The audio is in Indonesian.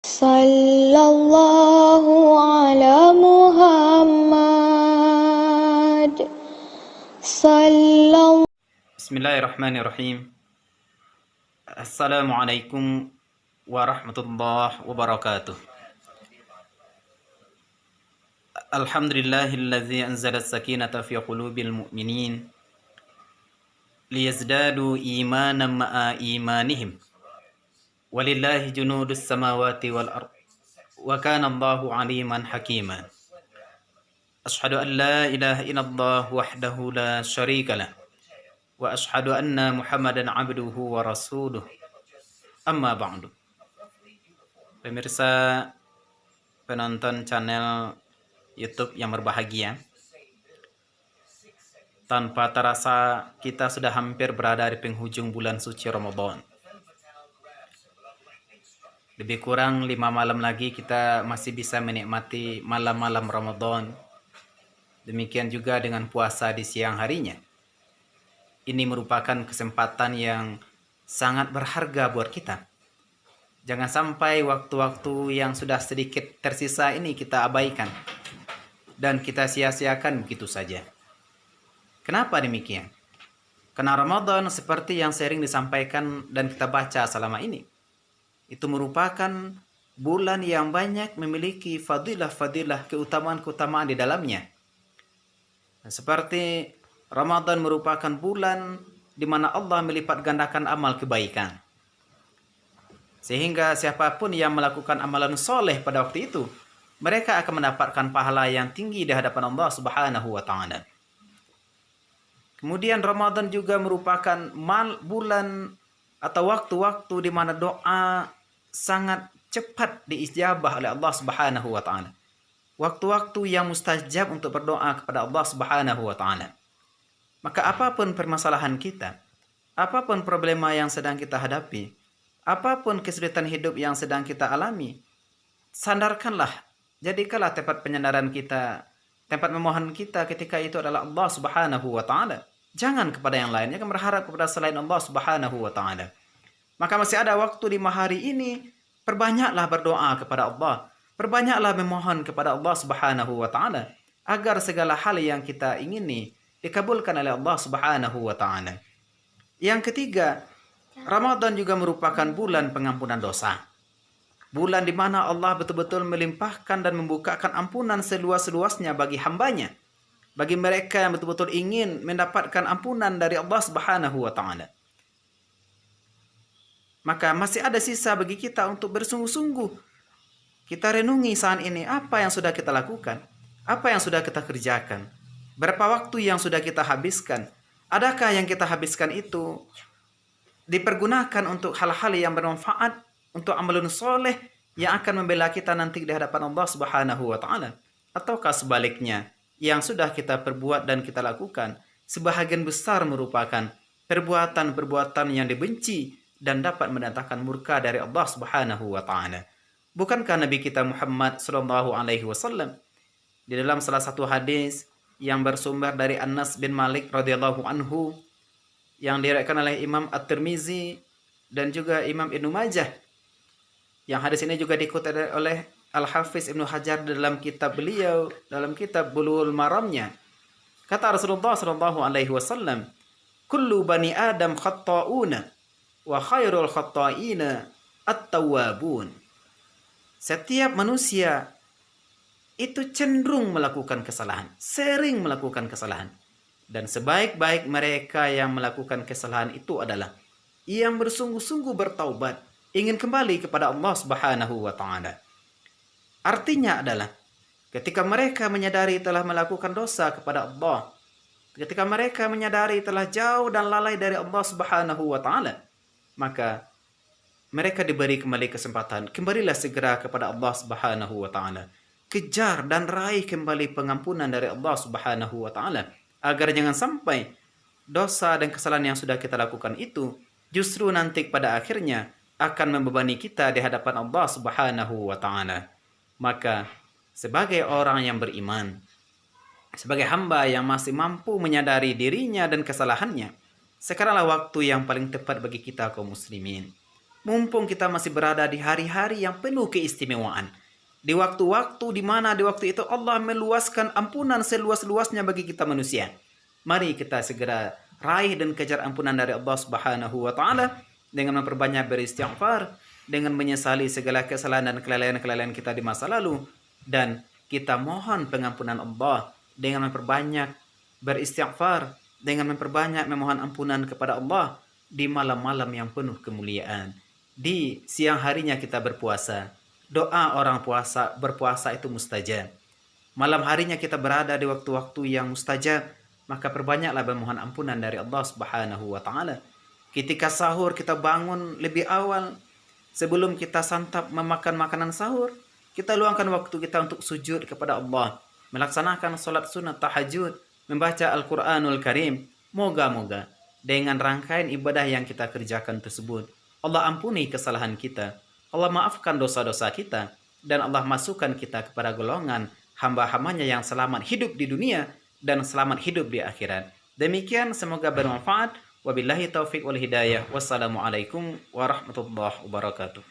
Sallallahu ala Muhammad. Sallallahu. Bismillahirrahmanirrahim. Assalamualaikum warahmatullahi wabarakatuh. Alhamdulillahilladzi anzala as-sakinata fi qulubil mu'minin liyazdadu imanan ma'a imanihim. Walillahi junudus samawati wal ard. Wa kana Allahu aliman hakima. Asyhadu an la ilaha illallah wahdahu la syarika lah. Wa asyhadu anna Muhammadan abduhu wa rasuluh. Amma ba'du. Pemirsa penonton channel YouTube yang berbahagia, tanpa terasa kita sudah hampir berada di penghujung bulan suci Ramadan. Lebih kurang 5 malam lagi kita masih bisa menikmati malam-malam Ramadan. Demikian juga dengan puasa di siang harinya. Ini merupakan kesempatan yang sangat berharga buat kita. Jangan sampai waktu-waktu yang sudah sedikit tersisa ini kita abaikan dan kita sia-siakan begitu saja. Kenapa demikian? Karena Ramadan seperti yang sering disampaikan dan kita baca selama ini, itu merupakan bulan yang banyak memiliki fadilah-fadilah, keutamaan-keutamaan di dalamnya. Seperti Ramadan merupakan bulan di mana Allah melipat gandakan amal kebaikan. Sehingga siapapun yang melakukan amalan soleh pada waktu itu, mereka akan mendapatkan pahala yang tinggi di hadapan Allah Subhanahu wa Ta'ala. Kemudian Ramadan juga merupakan bulan atau waktu-waktu di mana doa sangat cepat diijabah oleh Allah Subhanahu wa Ta'ala. Waktu-waktu yang mustajab untuk berdoa kepada Allah Subhanahu wa Ta'ala. Maka apapun permasalahan kita, apapun problema yang sedang kita hadapi, apapun kesulitan hidup yang sedang kita alami, sandarkanlah, jadikanlah tempat penyandaran kita, tempat memohon kita ketika itu adalah Allah Subhanahu wa Ta'ala. Jangan kepada yang lain, jangan berharap kepada selain Allah Subhanahu wa Ta'ala. Maka masih ada waktu 5 hari ini, perbanyaklah berdoa kepada Allah, perbanyaklah memohon kepada Allah Subhanahu wa Ta'ala agar segala hal yang kita ingini dikabulkan oleh Allah Subhanahu wa Ta'ala. Yang ketiga, Ramadan juga merupakan bulan pengampunan dosa. Bulan di mana Allah betul-betul melimpahkan dan membukakan ampunan seluas-luasnya bagi hambanya, bagi mereka yang betul-betul ingin mendapatkan ampunan dari Allah Subhanahu wa Ta'ala. Maka masih ada sisa bagi kita untuk bersungguh-sungguh. Kita renungi saat ini apa yang sudah kita lakukan, apa yang sudah kita kerjakan, berapa waktu yang sudah kita habiskan. Adakah yang kita habiskan itu dipergunakan untuk hal-hal yang bermanfaat, untuk amalun soleh yang akan membela kita nanti di hadapan Allah Subhanahu wa Ta'ala? Ataukah sebaliknya, yang sudah kita perbuat dan kita lakukan sebahagian besar merupakan perbuatan-perbuatan yang dibenci dan dapat mendatangkan murka dari Allah Subhanahu wa Ta'ala. Bukankah Nabi kita Muhammad sallallahu alaihi wasallam di dalam salah satu hadis yang bersumber dari Anas bin Malik radhiyallahu anhu yang diriwayatkan oleh Imam At-Tirmizi dan juga Imam Ibnu Majah, yang hadis ini juga dikutip oleh Al-Hafiz Ibnu Hajar dalam kitab beliau, dalam kitab Bulughul Maramnya. Kata Rasulullah sallallahu alaihi wasallam, "Kullu bani Adam khatta'una wa khairul khatta'ina at-tawwabun." Setiap manusia itu cenderung melakukan kesalahan, sering melakukan kesalahan. Dan sebaik-baik mereka yang melakukan kesalahan itu adalah yang bersungguh-sungguh bertaubat, ingin kembali kepada Allah Subhanahu wa Ta'ala. Artinya adalah ketika mereka menyadari telah melakukan dosa kepada Allah, ketika mereka menyadari telah jauh dan lalai dari Allah Subhanahu wa Ta'ala, maka mereka diberi kembali kesempatan. Kembalilah segera kepada Allah Subhanahu wa Ta'ala. Kejar dan raih kembali pengampunan dari Allah Subhanahu wa Ta'ala, agar jangan sampai dosa dan kesalahan yang sudah kita lakukan itu justru nanti pada akhirnya akan membebani kita di hadapan Allah Subhanahu wa Ta'ala. Maka sebagai orang yang beriman, sebagai hamba yang masih mampu menyadari dirinya dan kesalahannya, sekaranglah waktu yang paling tepat bagi kita kaum muslimin Mumpung kita masih berada di hari-hari yang penuh keistimewaan. Di waktu-waktu di mana di waktu itu Allah meluaskan ampunan seluas-luasnya bagi kita manusia. Mari kita segera raih dan kejar ampunan dari Allah Subhanahu wa taala dengan memperbanyak beristighfar, dengan menyesali segala kesalahan dan kelalaian-kelalaian kita di masa lalu, dan kita mohon pengampunan Allah dengan memperbanyak beristighfar, dengan memperbanyak memohon ampunan kepada Allah di malam-malam yang penuh kemuliaan. Di siang harinya kita berpuasa. Doa orang berpuasa itu mustajab. Malam harinya kita berada di waktu-waktu yang mustajab, maka perbanyaklah memohon ampunan dari Allah Subhanahu wa taala. Ketika sahur kita bangun lebih awal, sebelum kita santap memakan makanan sahur, kita luangkan waktu kita untuk sujud kepada Allah, melaksanakan salat sunat tahajud, membaca Al-Qur'anul Karim. Moga-moga dengan rangkaian ibadah yang kita kerjakan tersebut, Allah ampuni kesalahan kita, Allah maafkan dosa-dosa kita, dan Allah masukkan kita kepada golongan hamba-hambanya yang selamat hidup di dunia dan selamat hidup di akhirat. Demikian, semoga bermanfaat. Wabillahi taufiq wal hidayah. Wassalamualaikum warahmatullahi wabarakatuh.